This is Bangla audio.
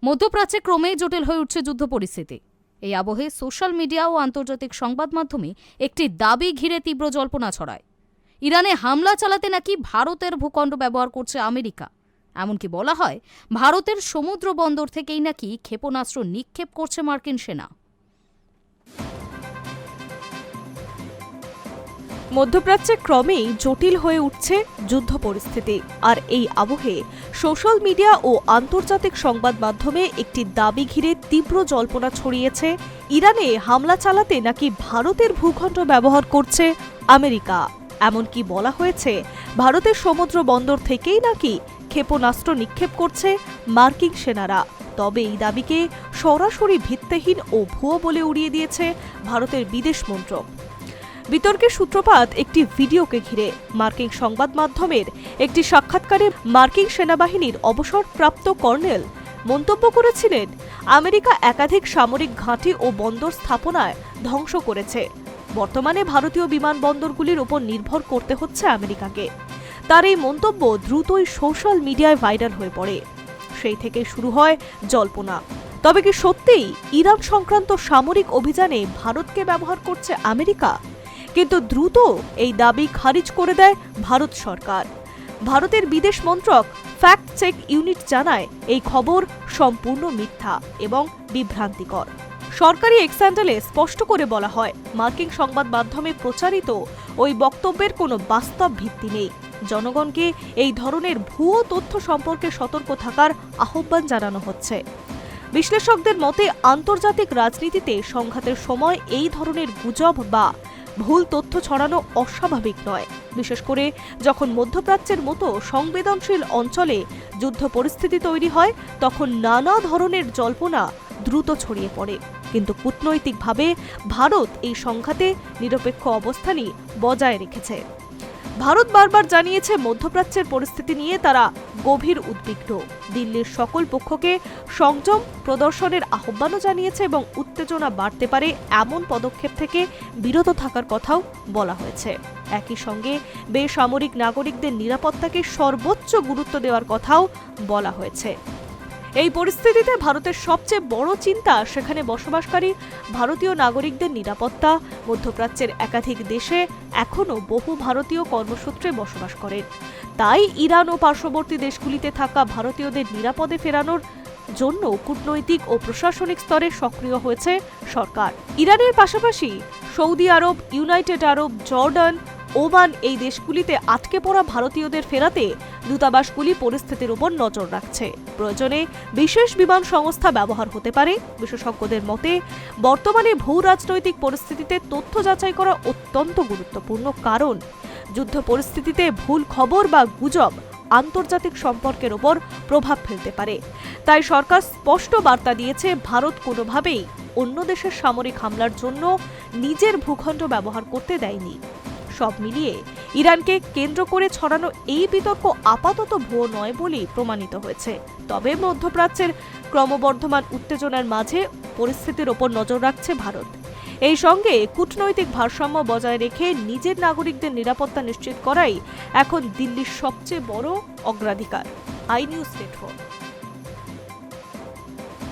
মধ্যপ্রাচ্যে ক্রমেই জটিল হয়ে উঠছে যুদ্ধ পরিস্থিতি। এই আবহে সোশ্যাল মিডিয়া ও আন্তর্জাতিক সংবাদ মাধ্যমে একটি দাবি ঘিরে তীব্র জল্পনা ছড়ায়। ইরানে হামলা চালাতে নাকি ভারতের ভূখণ্ড ব্যবহার করছে আমেরিকা। এমনকি বলা হয়, ভারতের সমুদ্র বন্দর থেকেই নাকি ক্ষেপণাস্ত্র নিক্ষেপ করছে মার্কিন সেনা। মধ্যপ্রাচ্যে ক্রমেই জটিল হয়ে উঠছে যুদ্ধ পরিস্থিতি, আর এই আবহে সোশ্যাল মিডিয়া ও আন্তর্জাতিক সংবাদ মাধ্যমে একটি দাবি ঘিরে তীব্র জল্পনা ছড়িয়েছে। ইরানে হামলা চালাতে নাকি ভারতের ভূখণ্ড ব্যবহার করছে আমেরিকা। এমনকি বলা হয়েছে, ভারতের সমুদ্র বন্দর থেকেই নাকি ক্ষেপণাস্ত্র নিক্ষেপ করছে মার্কিন সেনারা। তবে এই দাবিকে সরাসরি ভিত্তিহীন ও ভুয়ো বলে উড়িয়ে দিয়েছে ভারতের বিদেশ মন্ত্রক। বিতর্কের সূত্রপাত একটি ভিডিওকে ঘিরে। মার্কিন সংবাদ মাধ্যমের একটি সাক্ষাৎকারে মার্কিন সেনাবাহিনীর অবসরপ্রাপ্ত কর্নেল মন্তব্য করেছিলেন, আমেরিকা একাধিক সামরিক ঘাঁটি ও বন্দর স্থাপনায় ধ্বংস করেছে। বর্তমানে ভারতীয় বিমানবন্দরগুলির উপর নির্ভর করতে হচ্ছে আমেরিকাকে। তার এই মন্তব্য দ্রুতই সোশ্যাল মিডিয়ায় ভাইরাল হয়ে পড়ে। সেই থেকে শুরু হয় জল্পনা। তবে কি সত্যিই ইরান সংক্রান্ত সামরিক অভিযানে ভারতকে ব্যবহার করছে আমেরিকা? কিন্তু দ্রুত এই দাবি খারিজ করে দেয় ভারত সরকার। ভারতের বিদেশ মন্ত্রক ফ্যাক্ট চেক ইউনিট জানায়, এই খবর সম্পূর্ণ মিথ্যা এবং বিভ্রান্তিকর। সরকারি এক্স হ্যান্ডেলে স্পষ্ট করে বলা হয়, মার্কিন সংবাদ মাধ্যমে প্রচারিত ওই বক্তব্যের কোনো বাস্তব ভিত্তি নেই। জনগণকে এই ধরনের ভুয়ো তথ্য সম্পর্কে সতর্ক থাকার আহ্বান জানানো হচ্ছে। বিশ্লেষকদের মতে, আন্তর্জাতিক রাজনীতিতে সংঘাতের সময় এই ধরনের গুজব বা ভুল তথ্য ছড়ানো অস্বাভাবিক নয়, বিশেষ করে যখন মধ্যপ্রাচ্যের মতো সংবেদনশীল অঞ্চলে যুদ্ধ পরিস্থিতি তৈরি হয়, তখন নানা ধরনের জল্পনা দ্রুত ছড়িয়ে পড়ে। কিন্তু কূটনৈতিকভাবে ভারত এই সংঘাতে নিরপেক্ষ অবস্থানই বজায় রেখেছে। ভারত বারবার জানিয়েছে, মধ্যপ্রাচ্যের পরিস্থিতি নিয়ে তারা গভীর উদ্বিগ্ন। দিল্লির সকল পক্ষকে সংযম প্রদর্শনের আহ্বানও জানিয়েছে এবং উত্তেজনা বাড়তে পারে এমন পদক্ষেপ থেকে বিরত থাকার কথাও বলা হয়েছে। একই সঙ্গে বেসামরিক নাগরিকদের নিরাপত্তাকে সর্বোচ্চ গুরুত্ব দেওয়ার কথাও বলা হয়েছে। এই পরিস্থিতিতে ভারতের সবচেয়ে বড় চিন্তা সেখানে বসবাসকারী ভারতীয় নাগরিকদের নিরাপত্তা। মধ্যপ্রাচ্যের একাধিক দেশে এখনও বহু ভারতীয় কর্মসূত্রে বসবাস করেন। তাই ইরান ও পার্শ্ববর্তী দেশগুলিতে থাকা ভারতীয়দের নিরাপদে ফেরানোর জন্য কূটনৈতিক ও প্রশাসনিক স্তরে সক্রিয় হয়েছে সরকার। ইরানের পাশাপাশি সৌদি আরব, ইউনাইটেড আরব, জর্ডান, ওমান এই দেশগুলিতে আটকে পড়া ভারতীয়দের ফেরাতে দূতাবাসগুলি পরিস্থিতির উপর নজর রাখছে। প্রয়োজনে বিশেষ বিমান সংস্থা ব্যবহার হতে পারে। বিশেষজ্ঞদের মতে, বর্তমানে ভূ রাজনৈতিক পরিস্থিতিতে তথ্য যাচাই করা অত্যন্ত গুরুত্বপূর্ণ, কারণ যুদ্ধ পরিস্থিতিতে ভুল খবর বা গুজব আন্তর্জাতিক সম্পর্কের উপর প্রভাব ফেলতে পারে। তাই সরকার স্পষ্ট বার্তা দিয়েছে, ভারত কোনোভাবেই অন্য দেশের সামরিক হামলার জন্য নিজের ভূখণ্ড ব্যবহার করতে দেয়নি। সব মিলিয়ে ইরানকে কেন্দ্র করে ছড়ানো এই বিতর্ক আপাতত ভুয়ো নয় বলেই প্রমাণিত হয়েছে। তবে মধ্যপ্রাচ্যের ক্রমবর্ধমান উত্তেজনার মাঝে পরিস্থিতির ওপর নজর রাখছে ভারত। এই সঙ্গে কূটনৈতিক ভারসাম্য বজায় রেখে নিজের নাগরিকদের নিরাপত্তা নিশ্চিত করাই এখন দিল্লির সবচেয়ে বড় অগ্রাধিকার। I news network.